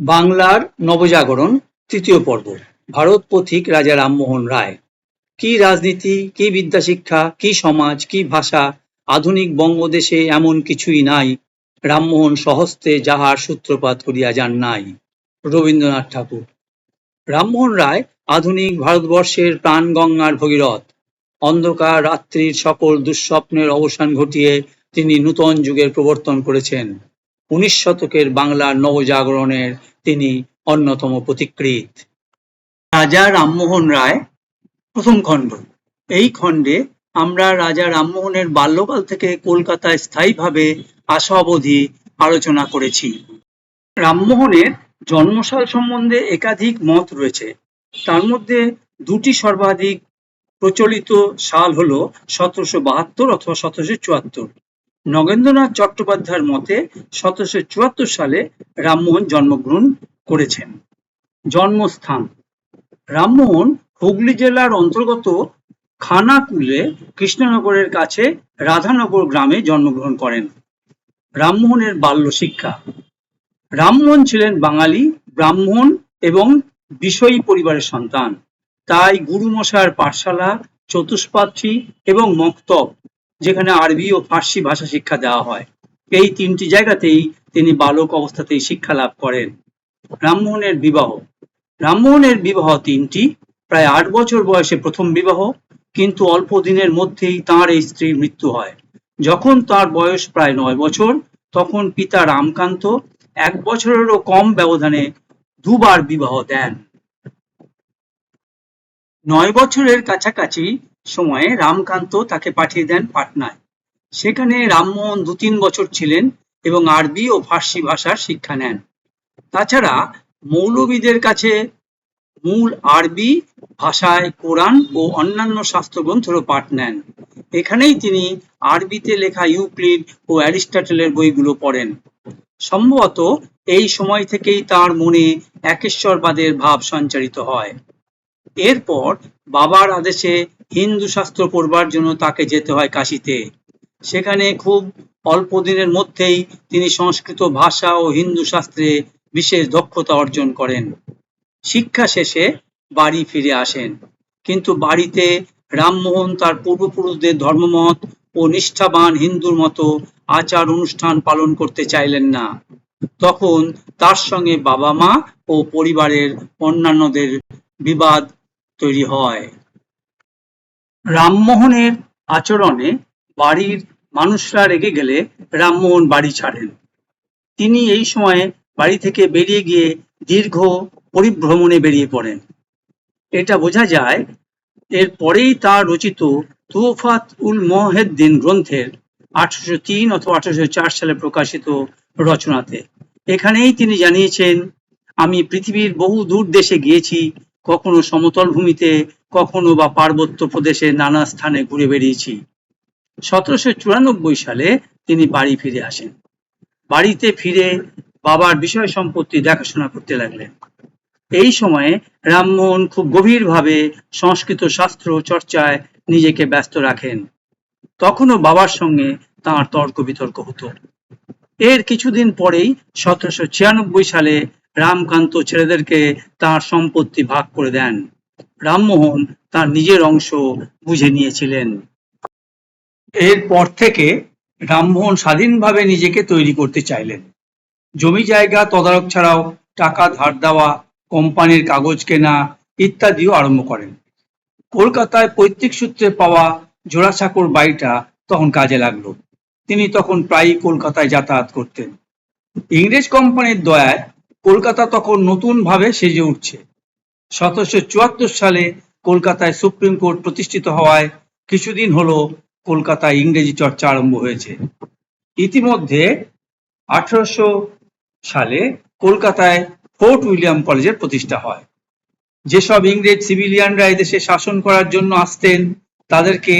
বাংলার নবজাগরণ তৃতীয় পর্ব। ভারত পথিক রাজা রামমোহন রায়। কি রাজনীতি, কি বিদ্যাশিক্ষা, কি সমাজ, কি ভাষা, আধুনিক বঙ্গদেশে এমন কিছুই নাই রামমোহন স্বহস্তে যাহার সূত্রপাত করিয়া যান নাই। রবীন্দ্রনাথ ঠাকুর। রামমোহন রায় আধুনিক ভারতবর্ষের প্রাণগঙ্গার ভগীরথ। অন্ধকার রাত্রির সকল দুঃস্বপ্নের অবসান ঘটিয়ে তিনি নূতন যুগের প্রবর্তন করেছেন। 19 শতকের বাংলার নবজাগরণের তিনি অন্যতম পথিকৃৎ। রাজা রামমোহন রায় প্রথম খণ্ড। এই খণ্ডে আমরা রাজা রামমোহনের বাল্যকাল থেকে কলকাতায় স্থায়ীভাবে আসা অবধি আলোচনা করেছি। রামমোহনের জন্মসাল সম্বন্ধে একাধিক মত রয়েছে। তার মধ্যে দুটি সর্বাধিক প্রচলিত সাল হল 1772 অথবা 1774। নগেন্দ্রনাথ চট্টোপাধ্যায়ের মতে 1774 সালে রামমোহন জন্মগ্রহণ করেছেন। জন্মস্থান: রামমোহন হুগলি জেলার অন্তর্গত খানাকুলে কৃষ্ণনগরের কাছে রাধানগর গ্রামে জন্মগ্রহণ করেন। রামমোহনের বাল্য শিক্ষা: রামমোহন ছিলেন বাঙালি ব্রাহ্মণ এবং বিষয়ী পরিবারের সন্তান। তাই গুরুমশায়ের পাঠশালা, চতুষ্পাঠী এবং মক্তব, যেখানে আরবি ও ফার্সি ভাষা শিক্ষা দেওয়া হয়, এই তিনটি জায়গাতেই তিনি বালক অবস্থাতেই শিক্ষা লাভ করেন। রামমোহনের বিবাহ: রামমোহনের বিবাহ তিনটি। প্রায় 8 বছর বয়সে প্রথম বিবাহ, কিন্তু অল্প দিনের মধ্যেই তাঁর এই স্ত্রীর মৃত্যু হয়। যখন তার বয়স প্রায় 9 বছর, তখন পিতা রামকান্ত 1 বছরেরও কম ব্যবধানে দুবার বিবাহ দেন। 9 বছরের কাছাকাছি সময়ে রামকান্ত তাকে পাঠিয়ে দেন পাটনায়। সেখানে রামমোহন 2-3 বছর ছিলেন এবং আরবি ও ফার্সি ভাষার শিক্ষা নেন। তাছাড়া মৌলবীদের কাছে মূল আরবি ভাষায় কোরআন ও অন্যান্য শাস্ত্রগ্রন্থেরও পাঠ নেন। এখানেই তিনি আরবিতে লেখা ইউক্লিড ও অ্যারিস্টটলের বইগুলো পড়েন। সম্ভবত এই সময় থেকেই তার মনে একেশ্বরবাদের ভাব সঞ্চারিত হয়। এরপর বাবার আদেশে হিন্দু শাস্ত্র পড়বার জন্য তাকে যেতে হয় কাশীতে। সেখানে খুব অল্প দিনের মধ্যেই তিনি সংস্কৃত ভাষা ও হিন্দু শাস্ত্রে বিশেষ দক্ষতা অর্জন করেন। শিক্ষা শেষে বাড়ি ফিরে আসেন, কিন্তু বাড়িতে রামমোহন তার পূর্বপুরুষদের ধর্মমত ও নিষ্ঠাবান হিন্দুর মতো আচার অনুষ্ঠান পালন করতে চাইলেন না। তখন তার সঙ্গে বাবা মা ও পরিবারের অন্যান্যদের বিবাদ তৈরি হয়। রামমোহনের আচরণে বাড়ির মানুষরা রেগে গেলে রামমোহন বাড়ি ছাড়েন। তিনি এই সময়ে বাড়ি থেকে বেরিয়ে গিয়ে দীর্ঘ পরিভ্রমণে বেরিয়ে পড়েন। এটা বোঝা যায় এর পরেই তার রচিত তুহফাত উল মুওয়াহ্হিদিন গ্রন্থের 1803 অথবা 1804 সালে প্রকাশিত রচনাতে। এখানেই তিনি জানিয়েছেন, আমি পৃথিবীর বহু দূর দেশে গিয়েছি, কখনো সমতল ভূমিতে, কখনো বা পার্বত্য প্রদেশে নানা স্থানে ঘুরে বেরিয়েছি। 1794 সালে তিনি বাড়ি ফিরে আসেন। বাড়িতে ফিরে বাবার বিষয় সম্পত্তি দেখাশোনা করতে লাগলেন। এই সময়ে রামমোহন খুব গভীরভাবে সংস্কৃত শাস্ত্র চর্চায় নিজেকে ব্যস্ত রাখেন। তখনও বাবার সঙ্গে তাঁর তর্ক বিতর্ক হতো। এর কিছুদিন পরেই 1796 সালে রামকান্ত ছেলেদেরকে তাঁর সম্পত্তি ভাগ করে দেন। রামমোহন তার নিজের অংশ বুঝে নিয়েছিলেন। এরপর থেকে রামমোহন স্বাধীনভাবে নিজেকে তৈরি করতে চাইলেন। জমি জায়গা তদারক ছাড়াও টাকা ধার দেওয়া, কোম্পানির কাগজ কেনা ইত্যাদিও আরম্ভ করেন। কলকাতায় পৈতৃক সূত্রে পাওয়া জোড়াসাঁকোর বাড়িটা তখন কাজে লাগলো। তিনি তখন প্রায়ই কলকাতায় যাতায়াত করতেন। ইংরেজ কোম্পানির দয়ায় কলকাতা তখন নতুন ভাবে সেজে উঠছে। 1774 সালে কলকাতায় সুপ্রিম কোর্ট প্রতিষ্ঠিত হওয়ায় কিছুদিন হলো কলকাতায় ইংরেজি চর্চা আরম্ভ হয়েছে। ইতিমধ্যে 1800 সালে কলকাতায় ফোর্ট উইলিয়াম কলেজের প্রতিষ্ঠা হয়। যেসব ইংরেজ সিভিলিয়ানরা এদেশে শাসন করার জন্য আসতেন, তাদেরকে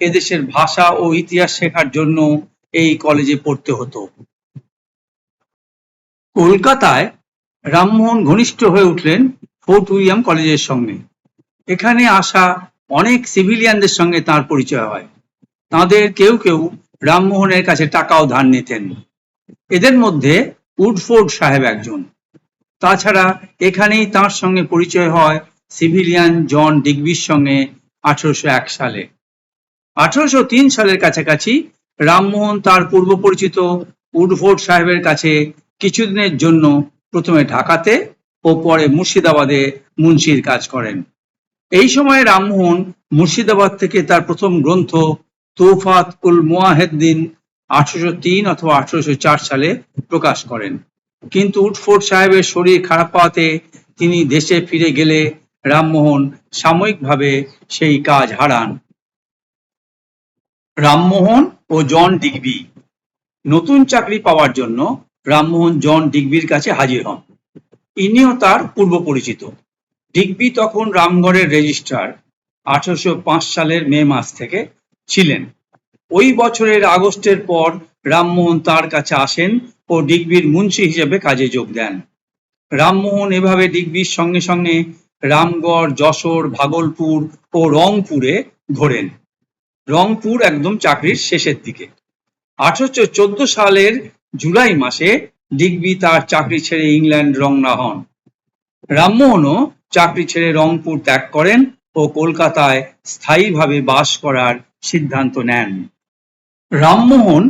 এদেশের ভাষা ও ইতিহাস শেখার জন্য এই কলেজে পড়তে হতো। কলকাতায় রামমোহন ঘনিষ্ঠ হয়ে উঠলেন ফোর্ট উইলিয়াম কলেজের সঙ্গে। এখানে আসা অনেক সিভিলিয়ানদের সঙ্গে তার পরিচয় হয়। তাদের কেউ কেউ রামমোহনের কাছে টাকাও ধার নিতেন। এদের মধ্যে উডফোর্ড সাহেব একজন। তাছাড়া এখানেই তাঁর সঙ্গে পরিচয় হয় সিভিলিয়ান জন ডিগবির সঙ্গে 1801 সালে। 1803 সালের কাছাকাছি রামমোহন তার পূর্ব পরিচিত উডফোর্ড সাহেবের কাছে কিছুদিনের জন্য প্রথমে ঢাকাতে ও পরে মুর্শিদাবাদে মুন্সির কাজ করেন। এই সময় রামমোহন মুর্শিদাবাদ থেকে তার প্রথম গ্রন্থ তোফাত উল মুওয়াহিদ্দিন 1803 অথবা 1804 সালে প্রকাশ করেন। কিন্তু উডফোর্ড সাহেবের শরীর খারাপ পাওয়াতে তিনি দেশে ফিরে গেলে রামমোহন সাময়িকভাবে সেই কাজ হারান। রামমোহন ও জন ডিগবি। নতুন চাকরি পাওয়ার জন্য রামমোহন জন ডিগবির কাছে হাজির হন। ইনিও তার পূর্ব পরিচিত। ডিগবি তখন রামগড়ের রেজিস্ট্রার 1805 সালের মে মাস থেকে ছিলেন। ওই বছরের আগস্টের পর রামমোহন তার কাছে আসেন ও ডিগবির মুন্সি হিসেবে কাজে যোগ দেন। রামমোহন এভাবে ডিগবির সঙ্গে সঙ্গে রামগড়, যশোর, ভাগলপুর ও রংপুরে ঘোরেন। রংপুর একদম চাকরির শেষের দিকে। 1814 সালের জুলাই মাসে ডিগবি তার চাকরি ছেড়ে ইংল্যান্ড রওনা হন। রামমোহনও চাকরি ছেড়ে রংপুর ত্যাগ করেন ও কলকাতায় স্থায়ীভাবে বাস করার সিদ্ধান্ত নেন। রামমোহন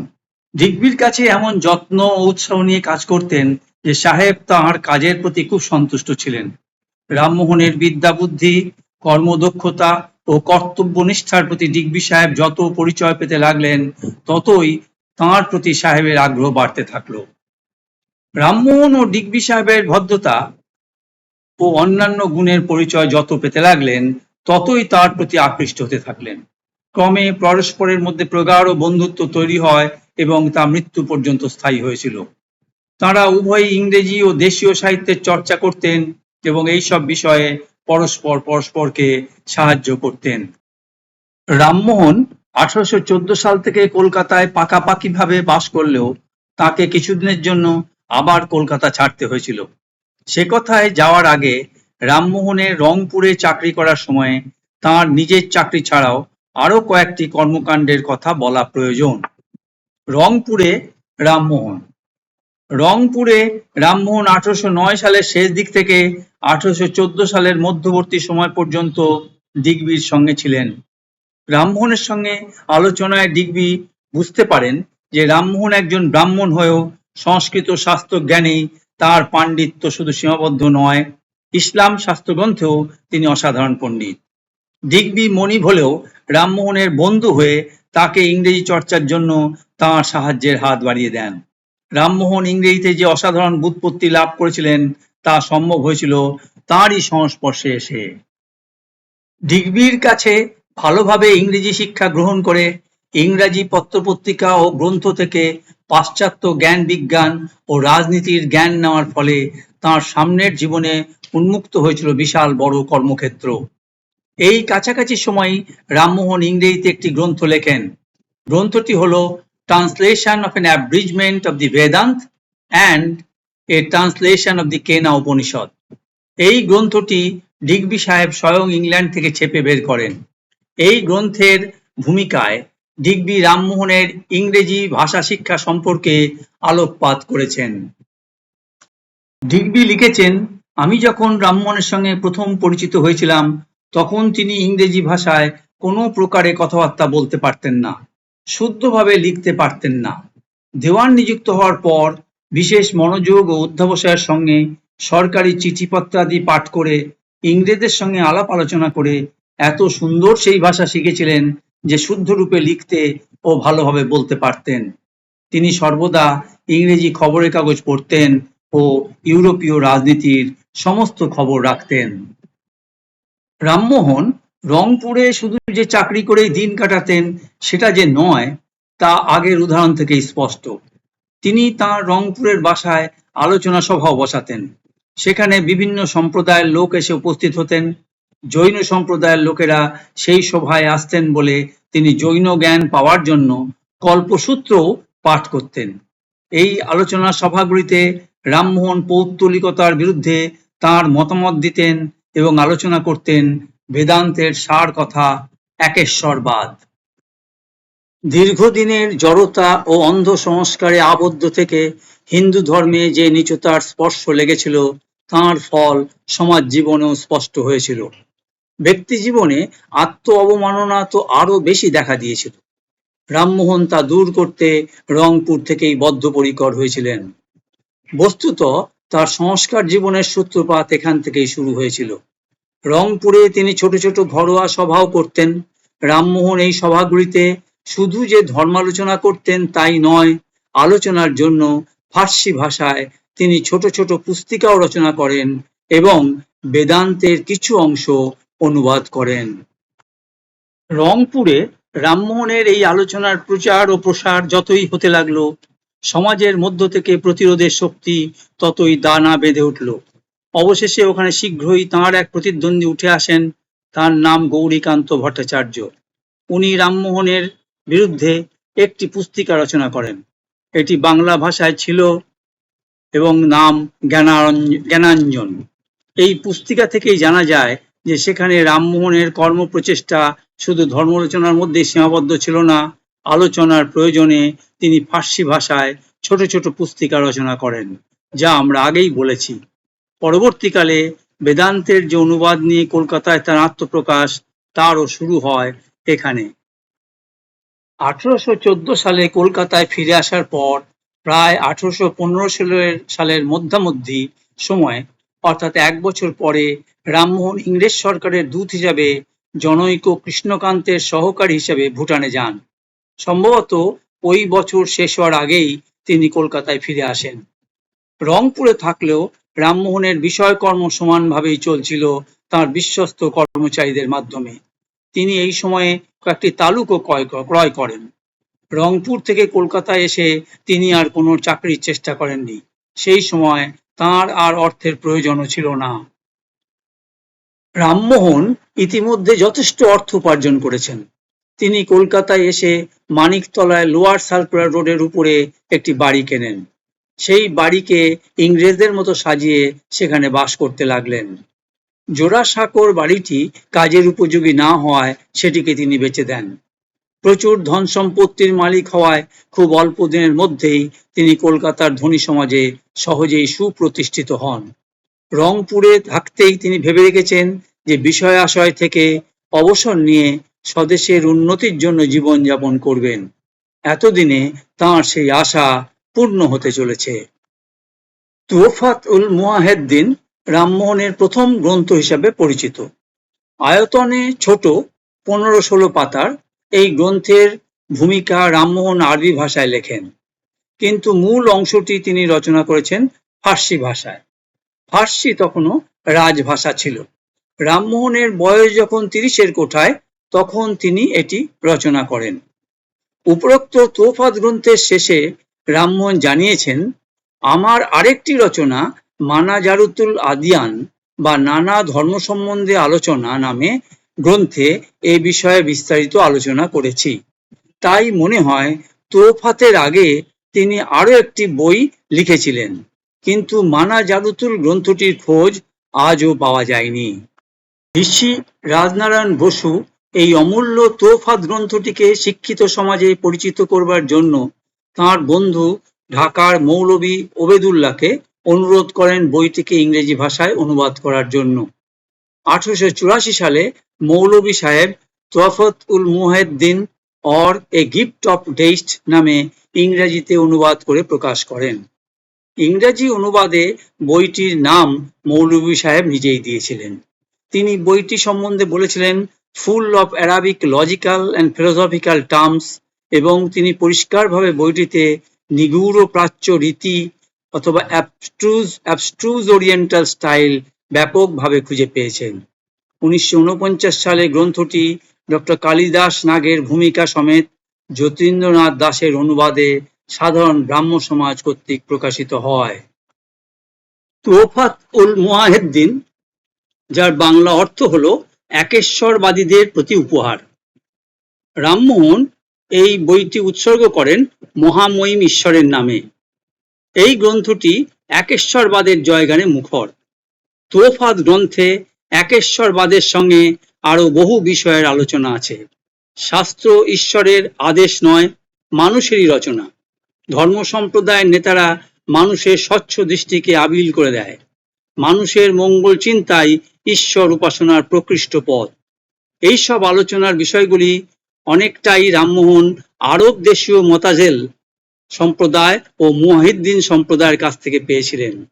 ডিগবির কাছে এমন যত্ন ও উৎসাহ নিয়ে কাজ করতেন যে সাহেব তাঁর কাজের প্রতি খুব সন্তুষ্ট ছিলেন। রামমোহনের বিদ্যা বুদ্ধি, কর্মদক্ষতা ও কর্তব্যনিষ্ঠার প্রতি ডিগবি সাহেব যত পরিচয় পেতে লাগলেন ততই তাঁর প্রতি সাহেবের আগ্রহ বাড়তে থাকল। রামমোহন ও ডিগবি সাহেবের ভদ্রতা ও অন্যান্য গুণের পরিচয় যত পেতে লাগলেন ততই তার প্রতি আকৃষ্ট হতে থাকলেন। ক্রমে পরস্পরের মধ্যে প্রগাঢ় বন্ধুত্ব তৈরি হয় এবং তা মৃত্যু পর্যন্ত স্থায়ী হয়েছিল। তাঁরা উভয়ই ইংরেজি ও দেশীয় সাহিত্যের চর্চা করতেন এবং এইসব বিষয়ে পরস্পরকে সাহায্য করতেন। রামমোহন 1814 সাল থেকে কলকাতায় পাকাপাকিভাবে বাস করলেও তাকে কিছুদিনের জন্য আবার কলকাতা ছাড়তে হয়েছিল। সে কথায় যাওয়ার আগে রামমোহনের রংপুরে চাকরি করার সময় তাঁর নিজের চাকরি ছাড়াও আরো কয়েকটি কর্মকাণ্ডের কথা বলা প্রয়োজন। রংপুরে রামমোহন 1809 সালের শেষ দিক থেকে 1814 সালের মধ্যবর্তী সময় পর্যন্ত ডিগবির সঙ্গে ছিলেন। রামমোহনের সঙ্গে আলোচনায় ডিগবি বুঝতে পারেন যে রামমোহন একজন ব্রাহ্মণ হয়েও সংস্কৃত শাস্ত্র জ্ঞানেই তার পাণ্ডিত্য শুধু সীমাবদ্ধ নয়, ইসলাম শাস্ত্রগ্রন্থেও তিনি অসাধারণ পণ্ডিত। ডিগবি মনিব হলেও রামমোহনের বন্ধু হয়ে তাকে ইংরেজি চর্চার জন্য তাঁর সাহায্যের হাত বাড়িয়ে দেন। রামমোহন ইংরেজিতে যে অসাধারণ ব্যুৎপত্তি লাভ করেছিলেন তা সম্ভব হয়েছিল তাঁরই সংস্পর্শে এসে। ডিগবির কাছে ভালোভাবে ইংরেজি শিক্ষা গ্রহণ করে ইংরাজি পত্রপত্রিকা ও গ্রন্থ থেকে পাশ্চাত্য জ্ঞান বিজ্ঞান ও রাজনীতির জ্ঞান নেওয়ার ফলে তাঁর সামনের জীবনে উন্মুক্ত হয়েছিল বিশাল বড় কর্মক্ষেত্র। এই কাছাকাছি সময় রামমোহন ইংরেজিতে একটি গ্রন্থ লেখেন। গ্রন্থটি হল translation of an abridgement of the Vedanta and a translation of the Kena Upanishad. এই গ্রন্থটি ডিগবি সাহেব স্বয়ং ইংল্যান্ড থেকে ছেপে বের করেন। এই গ্রন্থের ভূমিকায় ডিগবি রামমোহনের ইংরেজি ভাষা শিক্ষা সম্পর্কে আলোকপাত করেছেন। ডিগবি লিখেছেন, আমি যখন রামমোহনের সঙ্গে প্রথম পরিচিত হয়েছিলাম তখন তিনি ইংরেজি ভাষায় কোনো প্রকারে কথাবার্তা বলতে পারতেন না, শুদ্ধভাবে লিখতে পারতেন না। দেওয়ান নিযুক্ত হওয়ার পর বিশেষ মনোযোগ ও অধ্যবসায়ের সঙ্গে সরকারি চিঠিপত্রাদি পাঠ করে ইংরেজদের সঙ্গে আলাপ আলোচনা করে এত সুন্দর সেই ভাষা শিখেছিলেন যে শুদ্ধরূপে লিখতে ও ভালোভাবে বলতে পারতেন। তিনি সর্বদা ইংরেজি খবরের কাগজ পড়তেন ও ইউরোপীয় রাজনীতির সমস্ত খবর রাখতেন। রামমোহন রংপুরে শুধু যে চাকরি করেই দিন কাটাতেন সেটা যে নয় তা আগের উদাহরণ থেকেই স্পষ্ট। তিনি তাঁর রংপুরের বাসায় আলোচনা সভাও বসাতেন। সেখানে বিভিন্ন সম্প্রদায়ের লোক এসে উপস্থিত হতেন। জৈন সম্প্রদায়ের লোকেরা সেই সভায় আসতেন বলে তিনি জৈন জ্ঞান পাওয়ার জন্য কল্পসূত্রও পাঠ করতেন। এই আলোচনা সভাগুলিতে রামমোহন পৌত্তলিকতার বিরুদ্ধে তাঁর মতামত দিতেন এবং আলোচনা করতেন বেদান্তের সার কথা একেশ্বরবাদ। দীর্ঘদিনের জড়তা ও অন্ধ সংস্কারে আবদ্ধ থেকে হিন্দু ধর্মে যে নীচতার স্পর্শ লেগেছিল তাঁর ফল সমাজ জীবনেও স্পষ্ট হয়েছিল। ব্যক্তি জীবনে আত্ম অবমাননা তো আরো বেশি দেখা দিয়েছিল। রামমোহন তা দূর করতে রংপুর থেকেই বদ্ধপরিকর হয়েছিলেন। বস্তুত তার সংস্কার জীবনের সূত্রপাত এখান থেকেই শুরু হয়েছিল। রংপুরে তিনি ছোট ছোট ঘরোয়া সভাও করতেন। রামমোহন এই সভাগুলিতে শুধু যে ধর্মালোচনা করতেন তাই নয়, আলোচনার জন্য ফার্সি ভাষায় তিনি ছোট ছোট পুস্তিকাও রচনা করেন এবং বেদান্তের কিছু অংশ অনুবাদ করেন। রংপুরে রামমোহনের এই আলোচনার প্রচার ও প্রসার যতই হতে লাগলো, সমাজের মধ্য থেকে প্রতিরোধের শক্তি ততই দানা বেঁধে উঠল। অবশেষে ওখানে শীঘ্রই তাঁর এক প্রতিদ্বন্দ্বী উঠে আসেন। তার নাম গৌরীকান্ত ভট্টাচার্য। উনি রামমোহনের বিরুদ্ধে একটি পুস্তিকা রচনা করেন। এটি বাংলা ভাষায় ছিল এবং নাম জ্ঞানাঞ্জন। এই পুস্তিকা থেকেই জানা যায় যে সেখানে রামমোহনের কর্মপ্রচেষ্টা শুধু ধর্মালোচনার মধ্যেই সীমাবদ্ধ ছিল না। আলোচনার প্রয়োজনে তিনি ফার্সি ভাষায় ছোট ছোট পুস্তিকা রচনা করেন, যা আমরা আগেই বলেছি। পরবর্তীকালে বেদান্তের যে অনুবাদ নিয়ে কলকাতায় তার আত্মপ্রকাশ, তারও শুরু হয় এখানে। 1814 সালে কলকাতায় ফিরে আসার পর প্রায় 1815 সালের মধ্যামধ্যি সময়, অর্থাৎ 1 বছর পরে, রামমোহন ইংরেজ সরকারের দূত হিসাবে জনৈক কৃষ্ণকান্তের সহকারী হিসাবে ভুটানে যান। সম্ভবত ওই বছর শেষ হওয়ার আগেই তিনি কলকাতায় ফিরে আসেন। রংপুরে থাকলেও রামমোহনের বিষয়কর্ম সমানভাবেই চলছিল তাঁর বিশ্বস্ত কর্মচারীদের মাধ্যমে। তিনি এই সময়ে কয়েকটি তালুকও ক্রয় করেন। রংপুর থেকে কলকাতায় এসে তিনি আর কোনো চাকরির চেষ্টা করেননি। সেই সময় তাঁর আর অর্থের প্রয়োজনও ছিল না। রামমোহন ইতিমধ্যে যথেষ্ট অর্থ উপার্জন করেছেন। তিনি কলকাতায় এসে মানিকতলায় লোয়ার সার্কুলার রোডের উপরে একটি বাড়ি কেনেন। সেই বাড়িকে ইংরেজদের মতো সাজিয়ে সেখানে বাস করতে লাগলেন। জোড়াসাঁকোর বাড়িটি কাজের উপযোগী না হওয়ায় সেটিকে তিনি বেচে দেন। প্রচুর ধন সম্পত্তির মালিক হওয়ায় খুব অল্প দিনের মধ্যেই তিনি কলকাতার ধনী সমাজে সহজেই সুপ্রতিষ্ঠিত হন। রংপুরে থাকতেই তিনি ভেবে রেখেছেন যে বিষয় আশয় থেকে অবসর নিয়ে স্বদেশের উন্নতির জন্য জীবনযাপন করবেন। এতদিনে তাঁর সেই আশা পূর্ণ হতে চলেছে। তুহফাত-উল-মুওয়াহেদ্দিন রামমোহনের প্রথম গ্রন্থ হিসাবে পরিচিত। আয়তনে ছোট, 15-16 পাতার এই গ্রন্থের ভূমিকা রামমোহন আরবি ভাষায় লেখেন, কিন্তু মূল অংশটি তিনি রচনা করেছেন ফার্সি ভাষায়। ফার্সি তখনও রাজভাষা ছিল। রামমোহনের বয়স যখন 30-এর কোঠায়, তখন তিনি এটি রচনা করেন। উপরোক্ত তোফাত গ্রন্থের শেষে রামমোহন জানিয়েছেন, আমার আরেকটি রচনা মানাজারুতুল আদিয়ান বা নানা ধর্ম সম্বন্ধে আলোচনা নামে গ্রন্থে এ বিষয়ে বিস্তারিত আলোচনা করেছি। তাই মনে হয় তোফাতের আগে তিনি আরো একটি বই লিখেছিলেন, কিন্তু মানাজারুতুল গ্রন্থটির খোঁজ আজও পাওয়া যায়নি। ঋষি রাজনারায়ণ বসু এই অমূল্য তোফাত গ্রন্থটিকে শিক্ষিত সমাজে পরিচিত করবার জন্য তাঁর বন্ধু ঢাকার মৌলভী ওবেদুল্লাহকে অনুরোধ করেন বইটিকে ইংরেজি ভাষায় অনুবাদ করার জন্য। 1884 সালে মৌলভী সাহেব Tuhfat ul Muwahhidin or a gift of test নামে ইংরেজিতে অনুবাদ করে প্রকাশ করেন। ইংরেজি অনুবাদে বইটির নাম মৌলভী সাহেব নিজেই দিয়েছিলেন। তিনি বইটি সম্বন্ধে বলেছিলেন, full of Arabic logical and philosophical terms, এবং তিনি পরিষ্কারভাবে বইটিতে নিগূঢ় প্রাচ্য রীতি অথবা অ্যাবস্ট্রুজ ওরিয়েন্টাল স্টাইল ব্যাপকভাবে খুঁজে পেয়েছেন। 1949 সালে গ্রন্থটি ডক্টর কালিদাস নাগের ভূমিকা সমেত যতীন্দ্রনাথ দাশের অনুবাদে সাধারণ ব্রাহ্ম সমাজ কর্তৃক প্রকাশিত হয়। তুহফাত-উল-মুওয়াহেদ্দিন, যার বাংলা অর্থ হল একেশ্বরবাদীদের প্রতি উপহার। রামমোহন এই বইটি উৎসর্গ করেন মহামহিম ঈশ্বরের নামে। এই গ্রন্থটি একেশ্বরবাদের জয়গানে মুখর। তোফাত গ্রন্থে একেশ্বরবাদের সঙ্গে আরো বহু বিষয়ের আলোচনা আছে। শাস্ত্র ঈশ্বরের আদেশ নয়, মানুষেরই রচনা। ধর্ম সম্প্রদায়ের নেতারা মানুষের স্বচ্ছ দৃষ্টিকে আবিল করে দেয়। মানুষের মঙ্গল চিন্তাই ঈশ্বর উপাসনার প্রকৃষ্ট পথ। এইসব আলোচনার বিষয়গুলি অনেকটাই রামমোহন আরব দেশীয় মোতাজেল সম্প্রদায় ও মুয়াহিদ্দিন সম্প্রদায়ের কাছ থেকে পেয়েছিলেন।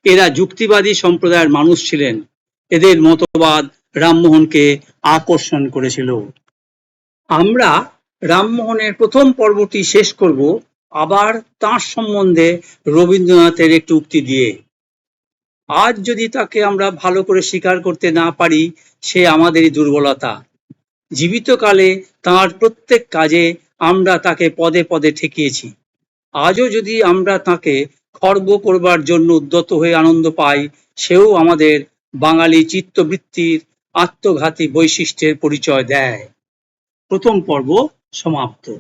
এরা যুক্তিবাদী সম্প্রদায়ের মানুষ ছিলেন। এদের মতবাদ রামমোহনকে আকর্ষণ করেছিল। আমরা রামমোহনের প্রথম পর্বটি শেষ করব আবার তাঁর সম্বন্ধে রবীন্দ্রনাথের একটি উক্তি দিয়ে। আজ যদি তাকে আমরা ভালো করে স্বীকার করতে না পারি, সে আমাদেরই দুর্বলতা। জীবিতকালে তাঁর প্রত্যেক কাজে আমরা তাকে পদে পদে ঠেকিয়েছি। আজও যদি আমরা তাকে খর্ব করবার জন্য উদ্যত হয়ে আনন্দ পাই, সেও আমাদের বাঙালি চিত্তবৃত্তির আত্মঘাতী বৈশিষ্ট্যের পরিচয় দেয়। প্রথম পর্ব সমাপ্ত।